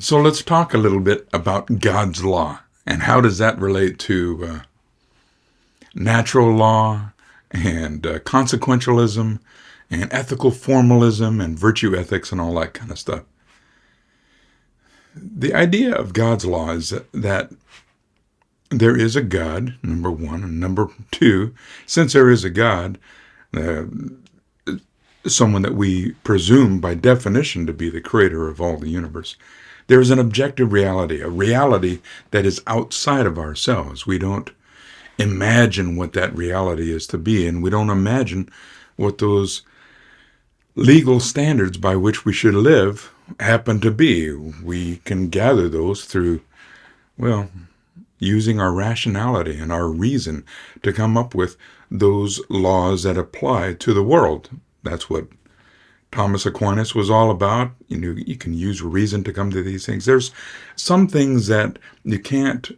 So let's talk a little bit about God's law and how does that relate to natural law and consequentialism and ethical formalism and virtue ethics and all that kind of stuff. The idea of God's law is that there is a God, number one, and number two, since there is a God, uh, someone that we presume by definition to be the creator of all the universe, there is an objective reality, a reality that is outside of ourselves. We don't imagine what that reality is to be, and we don't imagine what those legal standards by which we should live happen to be. We can gather those through, well, using our rationality and our reason to come up with those laws that apply to the world. That's what Thomas Aquinas was all about. You can use reason to come to these things. There's some things that you can't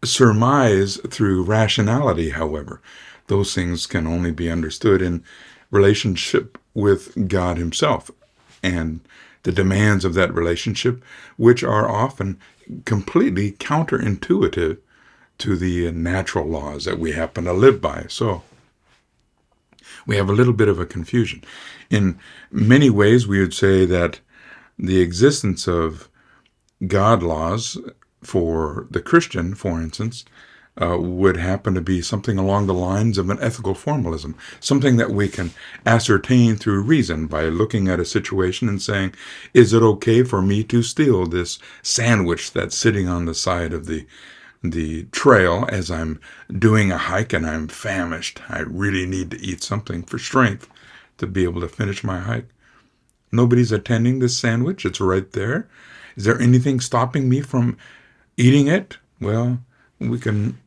surmise through rationality, however. Those things can only be understood in relationship with God himself and the demands of that relationship, which are often completely counterintuitive to the natural laws that we happen to live by. So we have a little bit of a confusion. In many ways, we would say that the existence of God laws for the Christian, for instance, would happen to be something along the lines of an ethical formalism, something that we can ascertain through reason by looking at a situation and saying, is it okay for me to steal this sandwich that's sitting on the side of the trail as I'm doing a hike and I'm famished? I really need to eat something for strength to be able to finish my hike. Nobody's attending this sandwich. It's right there. Is there anything stopping me from eating it? Well, we can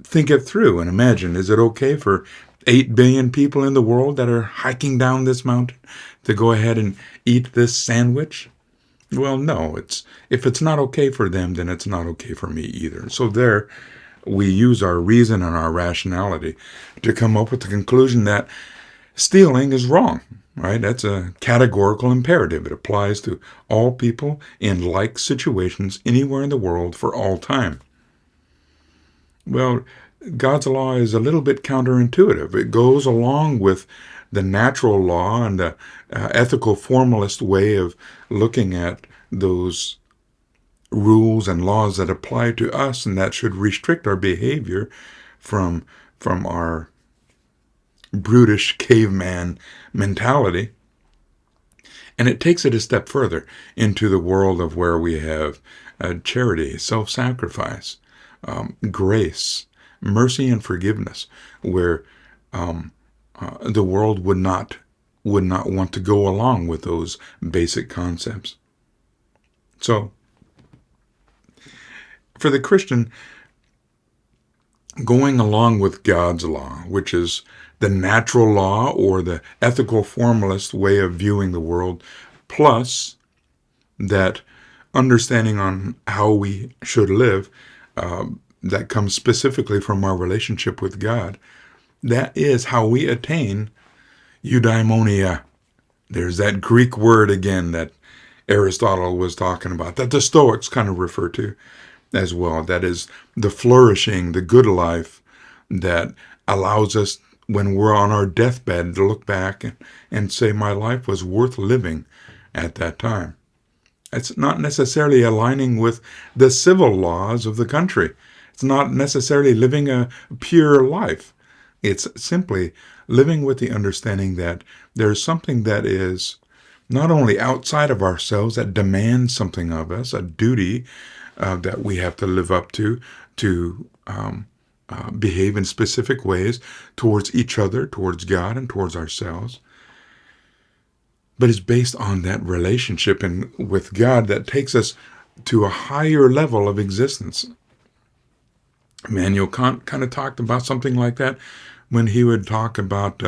think it through and imagine, is it okay for 8 billion people in the world that are hiking down this mountain to go ahead and eat this sandwich? Well, no, if it's not okay for them, then it's not okay for me either. So there we use our reason and our rationality to come up with the conclusion that stealing is wrong, right? That's a categorical imperative. It applies to all people in like situations anywhere in the world for all time. Well, God's law is a little bit counterintuitive. It goes along with the natural law and the ethical formalist way of looking at those rules and laws that apply to us and that should restrict our behavior from our brutish caveman mentality. And it takes it a step further into the world of where we have charity, self-sacrifice, grace, mercy, and forgiveness, where the world would not want to go along with those basic concepts. So, for the Christian, going along with God's law, which is the natural law or the ethical formalist way of viewing the world, plus that understanding on how we should live, that comes specifically from our relationship with God, that is how we attain eudaimonia. There's that Greek word again that Aristotle was talking about, that the Stoics kind of refer to as well. That is the flourishing, the good life that allows us, when we're on our deathbed, to look back and say, my life was worth living at that time. It's not necessarily aligning with the civil laws of the country. It's not necessarily living a pure life. It's simply living with the understanding that there's something that is not only outside of ourselves that demands something of us, a duty that we have to live up to behave in specific ways towards each other, towards God, and towards ourselves. But it's based on that relationship with God that takes us to a higher level of existence. Immanuel Kant kind of talked about something like that when he would talk about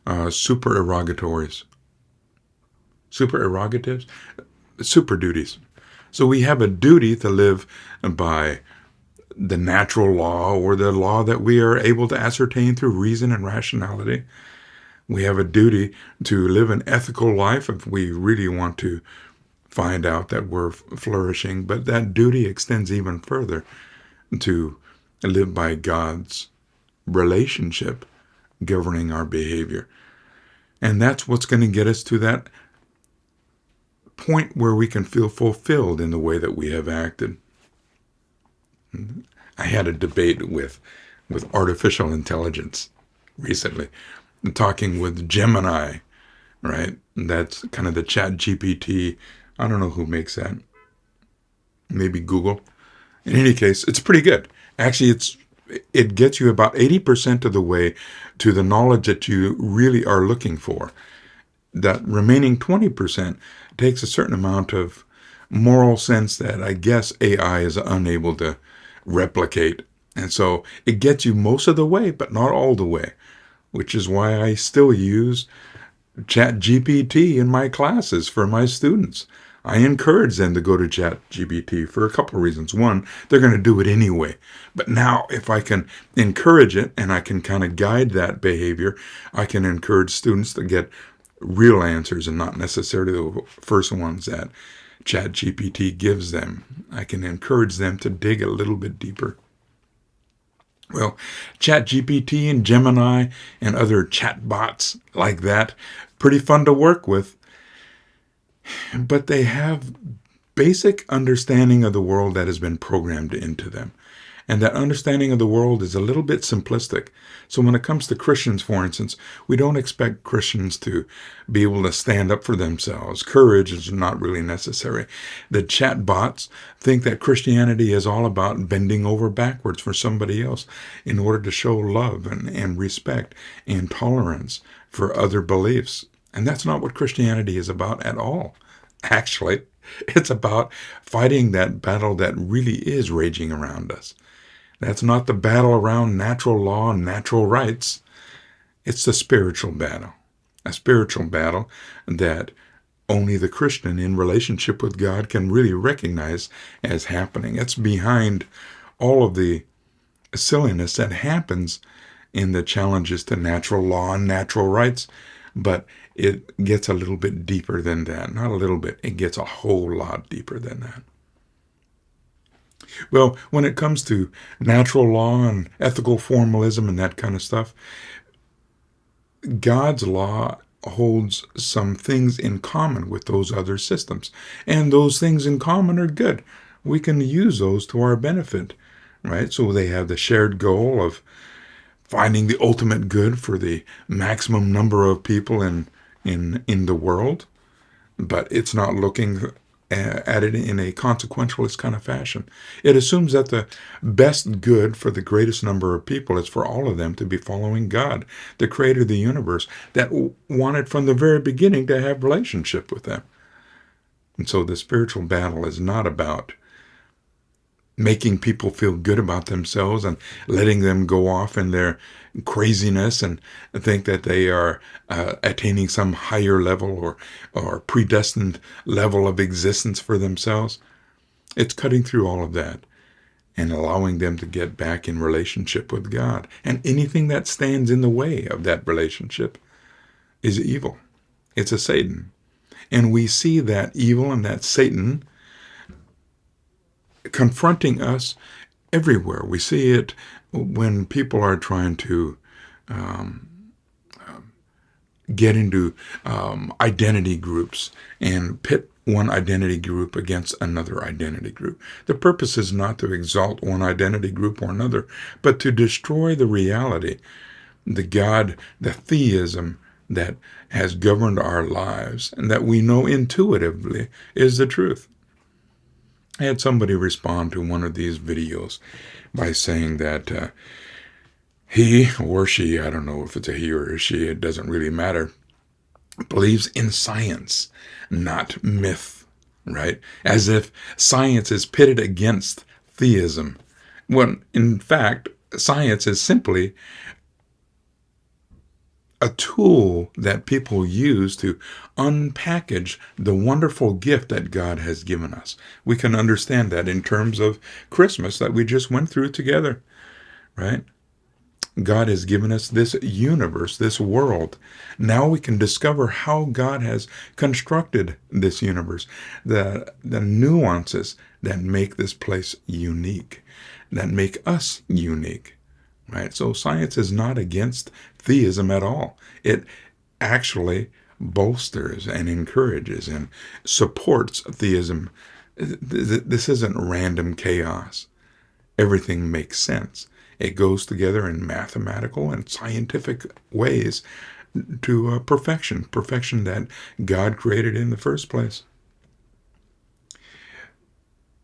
supererogatories. Supererogatives? Superduties. So we have a duty to live by the natural law or the law that we are able to ascertain through reason and rationality. We have a duty to live an ethical life if we really want to find out that we're flourishing, but that duty extends even further to live by God's relationship governing our behavior. And that's what's going to get us to that point where we can feel fulfilled in the way that we have acted. I had a debate with artificial intelligence recently, talking with Gemini, right? That's kind of the Chat GPT. I don't know who makes that. Maybe Google. In any case, it's pretty good. Actually, it gets you about 80% of the way to the knowledge that you really are looking for. That remaining 20% takes a certain amount of moral sense that I guess AI is unable to replicate. And so it gets you most of the way, but not all the way, which is why I still use ChatGPT in my classes for my students. I encourage them to go to ChatGPT for a couple of reasons. One, they're going to do it anyway. But now if I can encourage it and I can kind of guide that behavior, I can encourage students to get real answers and not necessarily the first ones that ChatGPT gives them. I can encourage them to dig a little bit deeper. Well, ChatGPT and Gemini and other chatbots like that, pretty fun to work with, but they have basic understanding of the world that has been programmed into them. And that understanding of the world is a little bit simplistic. So when it comes to Christians, for instance, we don't expect Christians to be able to stand up for themselves. Courage is not really necessary. The chatbots think that Christianity is all about bending over backwards for somebody else in order to show love and respect and tolerance for other beliefs. And that's not what Christianity is about at all. Actually, it's about fighting that battle that really is raging around us. That's not the battle around natural law and natural rights. It's the spiritual battle. A spiritual battle that only the Christian in relationship with God can really recognize as happening. It's behind all of the silliness that happens in the challenges to natural law and natural rights, but it gets a little bit deeper than that. Not a little bit, it gets a whole lot deeper than that. Well, when it comes to natural law and ethical formalism and that kind of stuff, God's law holds some things in common with those other systems. And those things in common are good. We can use those to our benefit, right? So they have the shared goal of finding the ultimate good for the maximum number of people in the world, but it's not looking at it in a consequentialist kind of fashion. It assumes that the best good for the greatest number of people is for all of them to be following God, the creator of the universe, that wanted from the very beginning to have relationship with them. And so the spiritual battle is not about making people feel good about themselves and letting them go off in their craziness and think that they are attaining some higher level or predestined level of existence for themselves. It's cutting through all of that and allowing them to get back in relationship with God. And anything that stands in the way of that relationship is evil. It's a Satan. And we see that evil and that Satan confronting us everywhere. We see it when people are trying to get into identity groups and pit one identity group against another identity group. The purpose is not to exalt one identity group or another, but to destroy the reality, the theism that has governed our lives and that we know intuitively is the truth. I had somebody respond to one of these videos by saying that he or she, I don't know if it's a he or a she, it doesn't really matter, believes in science, not myth, right? As if science is pitted against theism, when in fact, science is simply a tool that people use to unpackage the wonderful gift that God has given us. We can understand that in terms of Christmas that we just went through together, right? God has given us this universe, this world. Now we can discover how God has constructed this universe, the nuances that make this place unique, that make us unique, right? So science is not against theism at all. It actually bolsters and encourages and supports theism. This isn't random chaos. Everything makes sense. It goes together in mathematical and scientific ways to perfection that God created in the first place.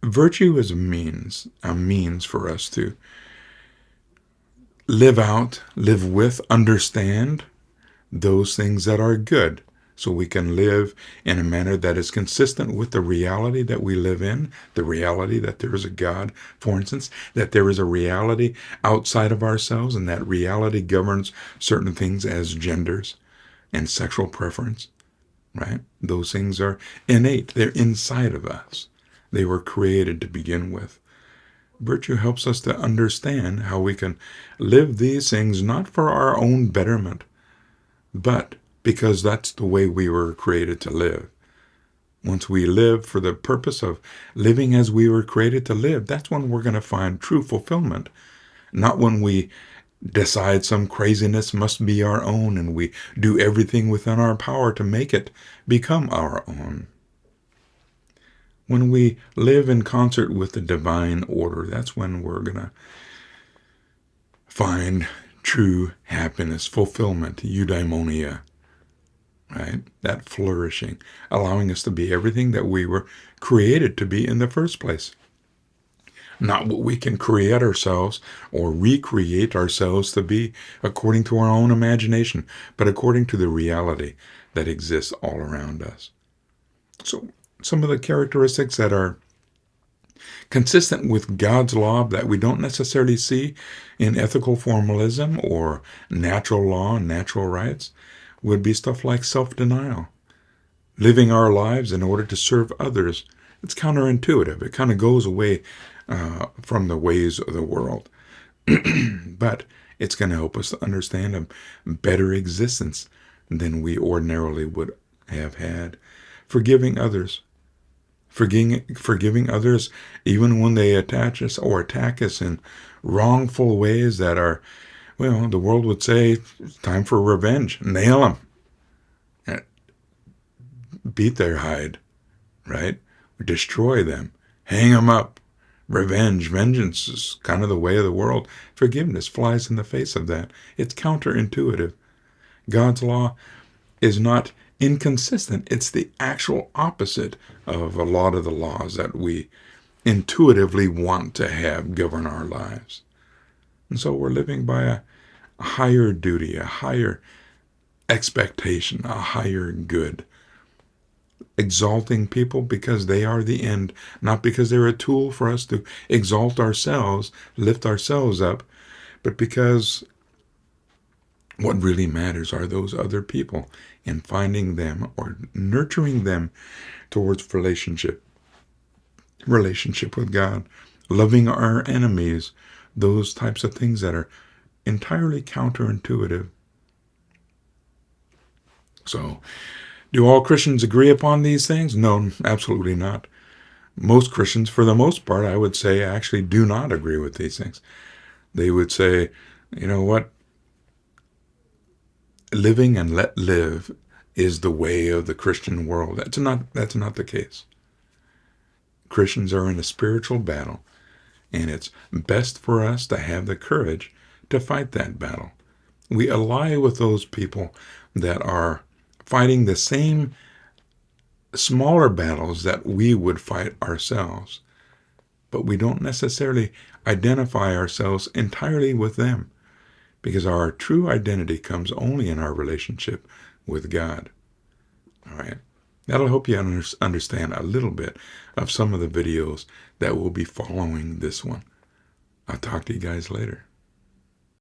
Virtue is a means for us to live out, live with, understand those things that are good, so we can live in a manner that is consistent with the reality that we live in, the reality that there is a God, for instance, that there is a reality outside of ourselves, and that reality governs certain things as genders and sexual preference, right? Those things are innate. They're inside of us. They were created to begin with. Virtue helps us to understand how we can live these things not for our own betterment, but because that's the way we were created to live. Once we live for the purpose of living as we were created to live, that's when we're going to find true fulfillment. Not when we decide some craziness must be our own and we do everything within our power to make it become our own. When we live in concert with the divine order, that's when we're going to find true happiness, fulfillment, eudaimonia, right? That flourishing, allowing us to be everything that we were created to be in the first place. Not what we can create ourselves or recreate ourselves to be according to our own imagination, but according to the reality that exists all around us. So some of the characteristics that are consistent with God's law that we don't necessarily see in ethical formalism or natural law and natural rights would be stuff like self-denial, living our lives in order to serve others. It's counterintuitive. It kind of goes away from the ways of the world. But it's going to help us to understand a better existence than we ordinarily would have had. Forgiving others. Forgiving others even when they attach us or attack us in wrongful ways that are, well, the world would say, it's time for revenge. Nail them. Beat their hide, right? Destroy them. Hang them up. Revenge, vengeance is kind of the way of the world. Forgiveness flies in the face of that. It's counterintuitive. God's law is not inconsistent. It's the actual opposite of a lot of the laws that we intuitively want to have govern our lives. And so we're living by a higher duty, a higher expectation, a higher good. Exalting people because they are the end, not because they're a tool for us to exalt ourselves, lift ourselves up, but because what really matters are those other people, and finding them or nurturing them towards relationship with God, loving our enemies, those types of things that are entirely counterintuitive. So, do all Christians agree upon these things? No, absolutely not. Most Christians, for the most part, I would say, actually do not agree with these things. They would say, you know what? Living and let live is the way of the Christian world. That's not the case. Christians are in a spiritual battle, and it's best for us to have the courage to fight that battle. We ally with those people that are fighting the same smaller battles that we would fight ourselves, but we don't necessarily identify ourselves entirely with them, because our true identity comes only in our relationship with God. All right. That'll help you understand a little bit of some of the videos that will be following this one. I'll talk to you guys later.